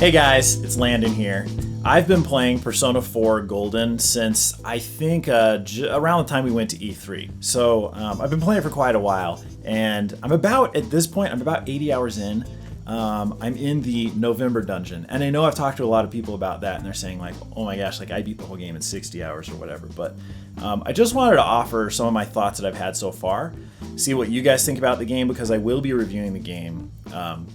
Hey guys, it's Landon here. I've been playing Persona 4 Golden since I think around the time we went to E3. So I've been playing it for quite a while, and at this point, I'm about 80 hours in. I'm in the November dungeon, and I know I've talked to a lot of people about that, and they're saying like, oh my gosh, like I beat the whole game in 60 hours or whatever. But I just wanted to offer some of my thoughts that I've had so far, see what you guys think about the game, because I will be reviewing the game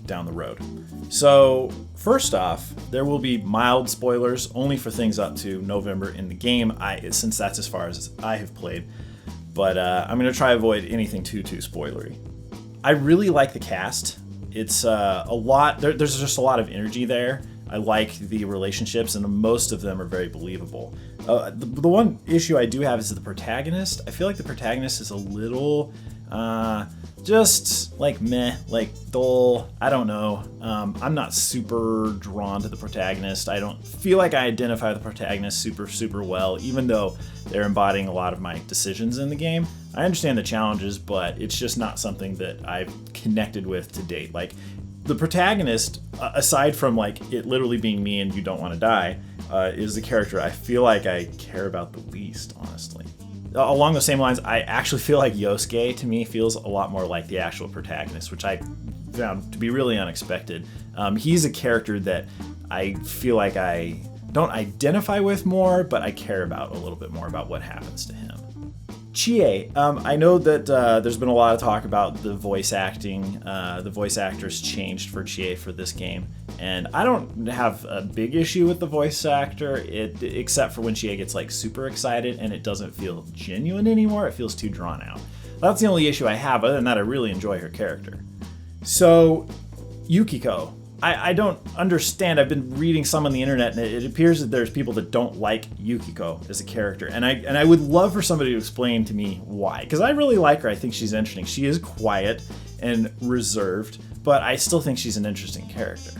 down the road. So first off, there will be mild spoilers only for things up to November in the game, since that's as far as I have played. But I'm going to try to avoid anything too spoilery. I really like the cast. It's a lot. There's just a lot of energy there. I like the relationships, and most of them are very believable. The one issue I do have is the protagonist. I feel like the protagonist is a little just like meh, like dull. I don't know. I'm not super drawn to the protagonist. I don't feel like I identify with the protagonist super well, even though they're embodying a lot of my decisions in the game. I understand the challenges, but it's just not something that I've connected with to date. Like, the protagonist, aside from like it literally being me and you don't want to die, is the character I feel like I care about the least, honestly. Along the same lines, I actually feel like Yosuke, to me, feels a lot more like the actual protagonist, which I found to be really unexpected. He's a character that I feel like I don't identify with more, but I care about a little bit more about what happens to him. Chie, I know that there's been a lot of talk about the voice acting. The voice actors changed for Chie for this game, and I don't have a big issue with the voice actor, except for when Chie gets like super excited and it doesn't feel genuine anymore. It feels too drawn out. That's the only issue I have. Other than that, I really enjoy her character. So, Yukiko. I don't understand. I've been reading some on the internet, and it appears that there's people that don't like Yukiko as a character, and I would love for somebody to explain to me why, because I really like her. I think she's interesting. She is quiet and reserved, but I still think she's an interesting character.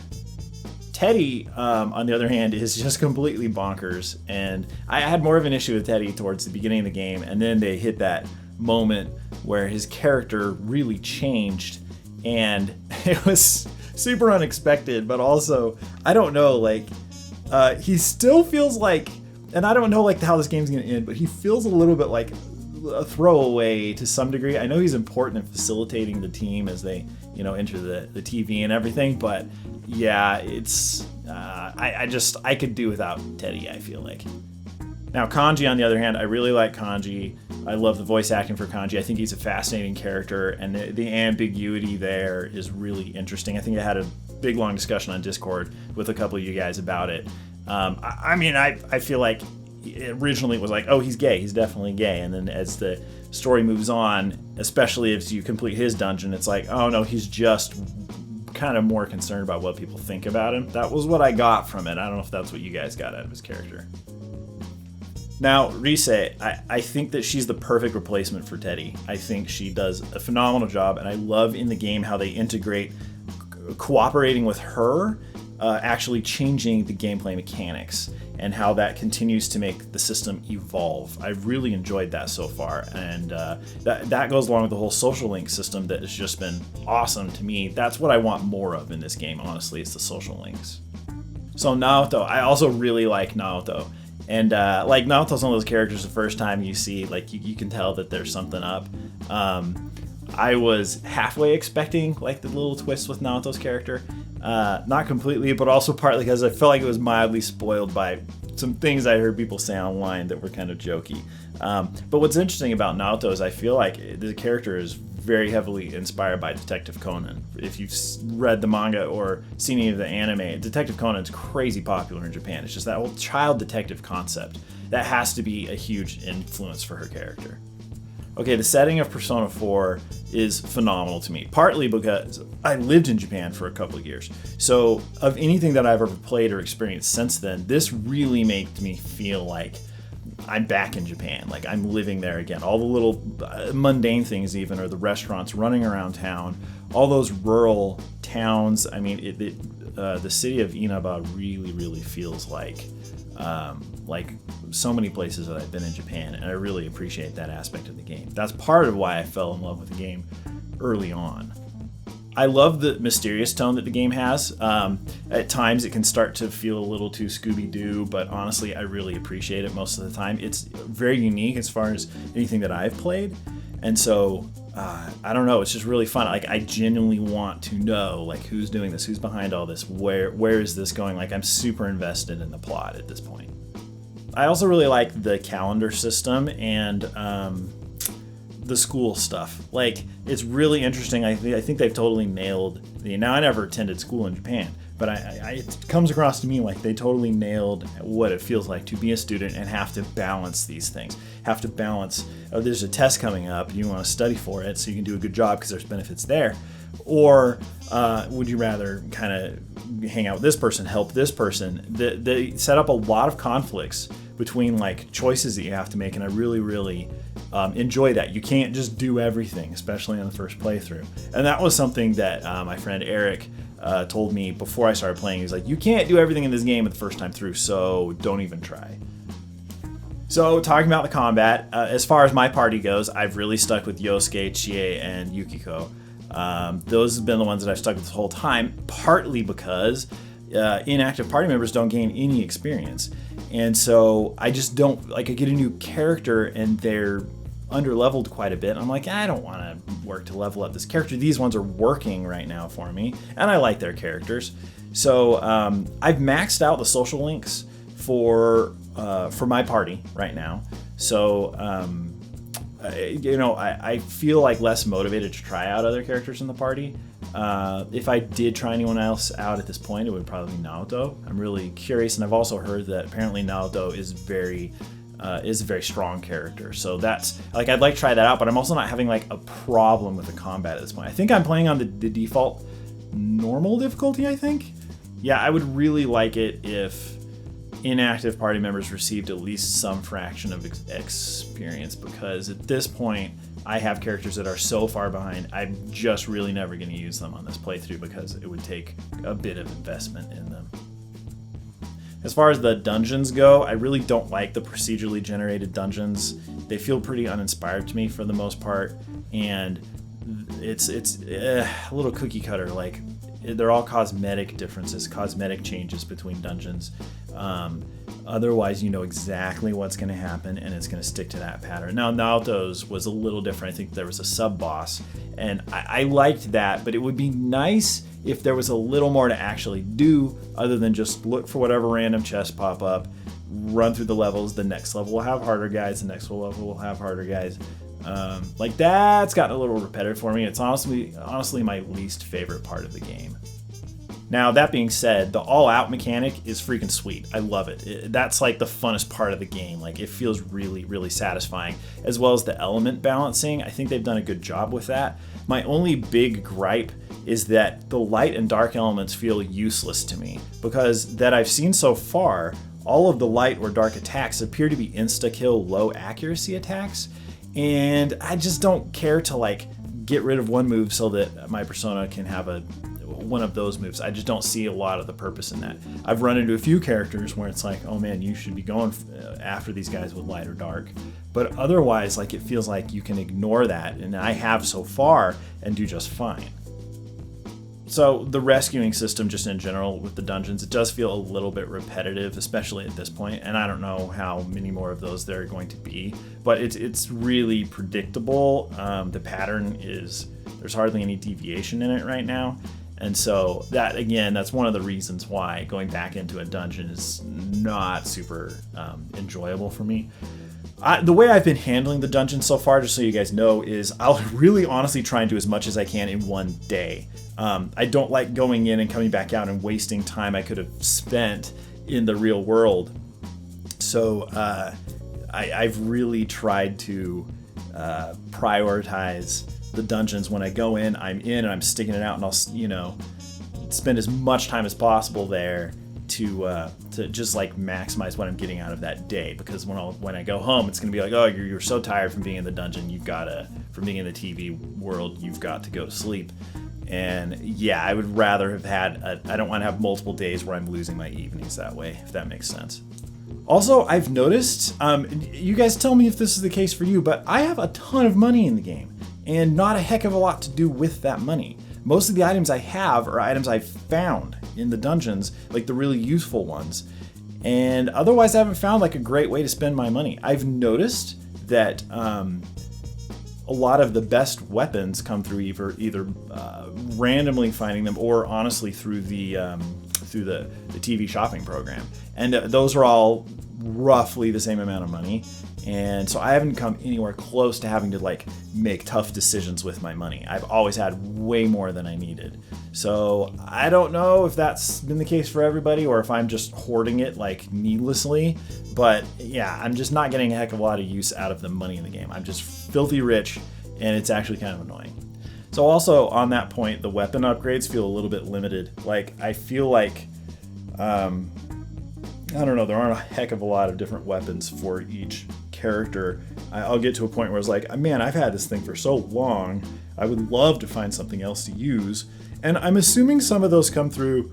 Teddy, on the other hand, is just completely bonkers, and I had more of an issue with Teddy towards the beginning of the game, and then they hit that moment where his character really changed, and it was super unexpected, but also, I don't know, like, he still feels like, and I don't know like how this game's gonna end, but he feels a little bit like a throwaway to some degree. I know he's important in facilitating the team as they, enter the TV and everything, but yeah, it's, I could do without Teddy, I feel like. Now, Kanji, on the other hand, I really like Kanji. I love the voice acting for Kanji. I think he's a fascinating character, and the ambiguity there is really interesting. I think I had a big, long discussion on Discord with a couple of you guys about it. I feel like originally it was like, oh, he's gay. He's definitely gay. And then as the story moves on, especially as you complete his dungeon, it's like, oh, no, he's just kind of more concerned about what people think about him. That was what I got from it. I don't know if that's what you guys got out of his character. Now, Rise, I think that she's the perfect replacement for Teddy. I think she does a phenomenal job, and I love in the game how they integrate cooperating with her, actually changing the gameplay mechanics, and how that continues to make the system evolve. I've really enjoyed that so far, and that goes along with the whole social link system that has just been awesome to me. That's what I want more of in this game, honestly, it's the social links. So Naoto, I also really like Naoto. And like Naoto's one of those characters the first time you see, like you can tell that there's something up. I was halfway expecting like the little twist with Naoto's character. Not completely, but also partly because I felt like it was mildly spoiled by some things I heard people say online that were kind of jokey. But what's interesting about Naoto is I feel like the character is very heavily inspired by Detective Conan. If you've read the manga or seen any of the anime, Detective Conan's crazy popular in Japan. It's just that whole child detective concept. That has to be a huge influence for her character. Okay, the setting of Persona 4 is phenomenal to me, partly because I lived in Japan for a couple of years. So of anything that I've ever played or experienced since then, this really made me feel like I'm back in Japan, like I'm living there again. All the little mundane things even, or the restaurants running around town, all those rural towns. I mean, the city of Inaba really feels like so many places that I've been in Japan, and I really appreciate that aspect of the game. That's part of why I fell in love with the game early on. I love the mysterious tone that the game has. At times it can start to feel a little too Scooby-Doo, but honestly, I really appreciate it most of the time. It's very unique as far as anything that I've played. And so, I don't know, it's just really fun. Like, I genuinely want to know, like, who's doing this, who's behind all this, where is this going? Like, I'm super invested in the plot at this point. I also really like the calendar system and the school stuff. Like, it's really interesting. I think they've totally nailed now I never attended school in Japan, but it comes across to me like they totally nailed what it feels like to be a student and have to balance these things. Have to balance, oh, there's a test coming up, you want to study for it so you can do a good job because there's benefits there. Or would you rather kind of hang out with this person, help this person? They set up a lot of conflicts between like choices that you have to make, and I really, really enjoy that. You can't just do everything, especially on the first playthrough. And that was something that my friend Eric told me before I started playing. He was like, you can't do everything in this game the first time through, so don't even try. So, talking about the combat, as far as my party goes, I've really stuck with Yosuke, Chie, and Yukiko. Those have been the ones that I've stuck with this whole time, partly because inactive party members don't gain any experience. And so I just don't, like, I get a new character and they're under-leveled quite a bit. I'm like, I don't want to work to level up this character. These ones are working right now for me, and I like their characters. So I've maxed out the social links for my party right now. So I feel like less motivated to try out other characters in the party. If I did try anyone else out at this point, it would probably be Naoto. I'm really curious, and I've also heard that apparently Naoto is a very strong character. So that's, like, I'd like to try that out, but I'm also not having like a problem with the combat at this point. I think I'm playing on the default normal difficulty, I think. Yeah, I would really like it if inactive party members received at least some fraction of experience, because at this point I have characters that are so far behind, I'm just really never going to use them on this playthrough because it would take a bit of investment in them. As far as the dungeons go, I really don't like the procedurally generated dungeons. They feel pretty uninspired to me for the most part, and it's a little cookie cutter. Like, they're all cosmetic differences, cosmetic changes between dungeons. Otherwise, you know exactly what's going to happen, and it's going to stick to that pattern. Now, Naoto's was a little different. I think there was a sub-boss, and I liked that, but it would be nice if there was a little more to actually do other than just look for whatever random chests pop up, run through the levels. The next level will have harder guys. The next level will have harder guys. Like, that's gotten a little repetitive for me. It's honestly my least favorite part of the game. Now, that being said, the all-out mechanic is freaking sweet. I love it. That's like the funnest part of the game. Like, it feels really, really satisfying, as well as the element balancing. I think they've done a good job with that. My only big gripe is that the light and dark elements feel useless to me, because that I've seen so far, all of the light or dark attacks appear to be insta-kill low accuracy attacks, and I just don't care to like get rid of one move so that my persona can have one of those moves. I just don't see a lot of the purpose in that. I've run into a few characters where it's like, oh man, you should be going after these guys with light or dark. But otherwise, like, it feels like you can ignore that, and I have so far, and do just fine. So the rescuing system, just in general with the dungeons, it does feel a little bit repetitive, especially at this point, and I don't know how many more of those there are going to be, but it's really predictable. The pattern is, there's hardly any deviation in it right now, and so that, again, that's one of the reasons why going back into a dungeon is not super enjoyable for me. The way I've been handling the dungeon so far, just so you guys know, is I'll really honestly try and do as much as I can in one day. I don't like going in and coming back out and wasting time I could have spent in the real world. So I've really tried to prioritize the dungeons. When I go in, and I'm sticking it out, and I'll, spend as much time as possible there to just like maximize what I'm getting out of that day, because when I go home, it's gonna be like, oh, you're so tired from being in the dungeon, from being in the TV world, you've got to go to sleep. And yeah, I would rather have I don't want to have multiple days where I'm losing my evenings that way, if that makes sense. Also, I've noticed, you guys tell me if this is the case for you, but I have a ton of money in the game, and not a heck of a lot to do with that money. most of the items I have are items I've found in the dungeons, like the really useful ones. And otherwise I haven't found like a great way to spend my money. I've noticed that a lot of the best weapons come through either randomly finding them or honestly through the TV shopping program. And those are all roughly the same amount of money. And so I haven't come anywhere close to having to like make tough decisions with my money. I've always had way more than I needed. So I don't know if that's been the case for everybody or if I'm just hoarding it like needlessly. But yeah, I'm just not getting a heck of a lot of use out of the money in the game. I'm just filthy rich and it's actually kind of annoying. So also on that point, the weapon upgrades feel a little bit limited. Like I feel like, I don't know, there aren't a heck of a lot of different weapons for each character. I'll get to a point where it's like, man, I've had this thing for so long. I would love to find something else to use. And I'm assuming some of those come through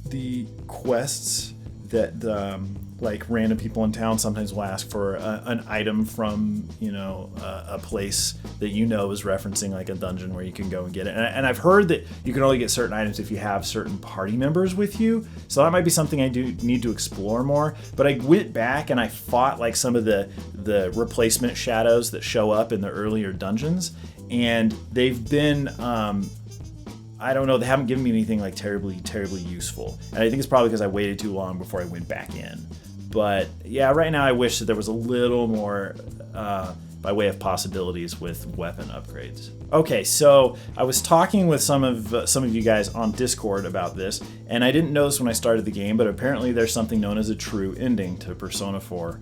the quests that like random people in town sometimes will ask for an item from, you know, a place that you know is referencing like a dungeon where you can go and get it. And I've heard that you can only get certain items if you have certain party members with you. So that might be something I do need to explore more. But I went back and I fought like some of the replacement shadows that show up in the earlier dungeons. And they've been, I don't know, they haven't given me anything like terribly useful. And I think it's probably because I waited too long before I went back in. But yeah, right now I wish that there was a little more by way of possibilities with weapon upgrades. Okay, so I was talking with some of you guys on Discord about this, and I didn't notice when I started the game, but apparently there's something known as a true ending to Persona 4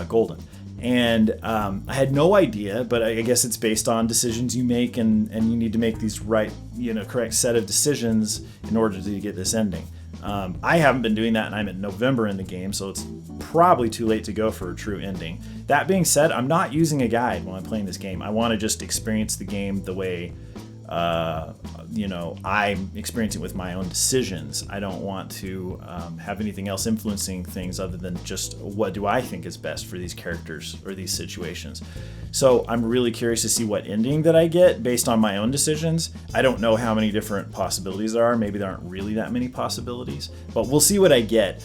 Golden. And I had no idea, but I guess it's based on decisions you make, and you need to make these correct set of decisions in order to get this ending. I haven't been doing that, and I'm at November in the game, so it's probably too late to go for a true ending. That being said, I'm not using a guide when I'm playing this game. I want to just experience the game the way I'm experiencing with my own decisions. I don't want to have anything else influencing things other than just what do I think is best for these characters or these situations. So I'm really curious to see what ending that I get based on my own decisions. I don't know how many different possibilities there are. Maybe there aren't really that many possibilities, but we'll see what I get.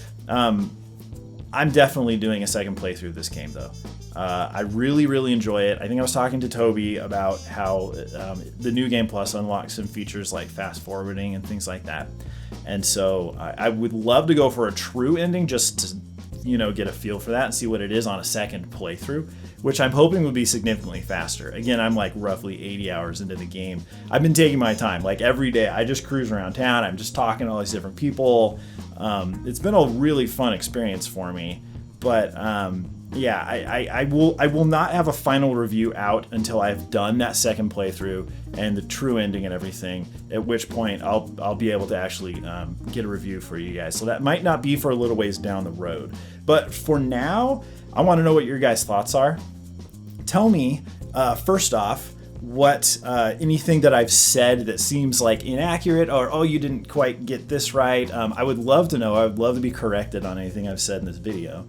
I'm definitely doing a second playthrough of this game though. I really enjoy it. I think I was talking to Toby about how the New Game Plus unlocks some features like fast forwarding and things like that. And so I would love to go for a true ending just to, get a feel for that and see what it is on a second playthrough, which I'm hoping will be significantly faster. Again, I'm like roughly 80 hours into the game. I've been taking my time. Like every day, I just cruise around town. I'm just talking to all these different people. It's been a really fun experience for me. But yeah, I will not have a final review out until I've done that second playthrough and the true ending and everything, at which point I'll be able to actually get a review for you guys. So that might not be for a little ways down the road. But for now, I want to know what your guys' thoughts are. Tell me, first off, what anything that I've said that seems like inaccurate or, oh, you didn't quite get this right. I would love to know. I would love to be corrected on anything I've said in this video.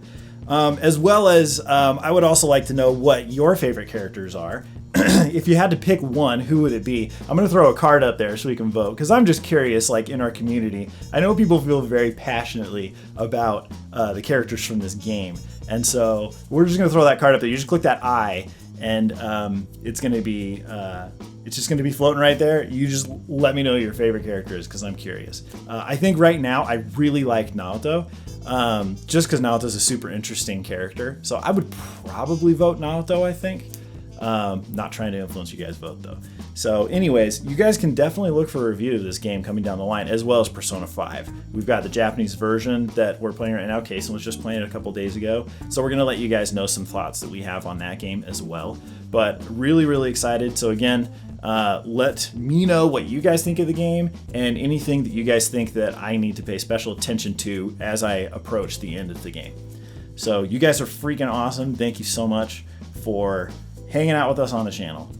As well as I would also like to know what your favorite characters are. If you had to pick one, who would it be? I'm going to throw a card up there so we can vote, because I'm just curious, like in our community, I know people feel very passionately about the characters from this game. And so we're just going to throw that card up there. You just click that I, and it's going to be it's just going to be floating right there. You just let me know your favorite character is, because I'm curious. I think right now I really like Naoto, just because Naoto's a super interesting character. So I would probably vote Naoto, I think. Not trying to influence you guys' vote though. So anyways, you guys can definitely look for a review of this game coming down the line, as well as Persona 5. We've got the Japanese version that we're playing right now. Kason was just playing it a couple days ago. So we're going to let you guys know some thoughts that we have on that game as well. But really excited. So again, let me know what you guys think of the game and anything that you guys think that I need to pay special attention to as I approach the end of the game. So you guys are freaking awesome. Thank you so much for hanging out with us on the channel.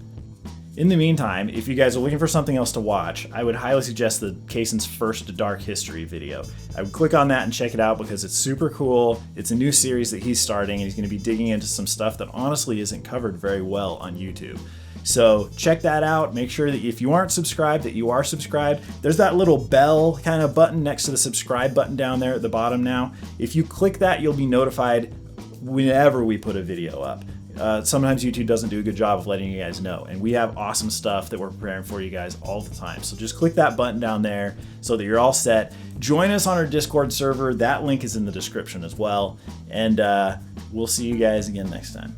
In the meantime, if you guys are looking for something else to watch, I would highly suggest the Kaysen's First Dark History video. I would click on that and check it out because it's super cool. It's a new series that he's starting, and he's going to be digging into some stuff that honestly isn't covered very well on YouTube. So check that out. Make sure that if you aren't subscribed, that you are subscribed. There's that little bell kind of button next to the subscribe button down there at the bottom now. If you click that, you'll be notified whenever we put a video up. Sometimes YouTube doesn't do a good job of letting you guys know, and we have awesome stuff that we're preparing for you guys all the time. So just click that button down there so that you're all set. Join us on our Discord server. That link is in the description as well, and we'll see you guys again next time.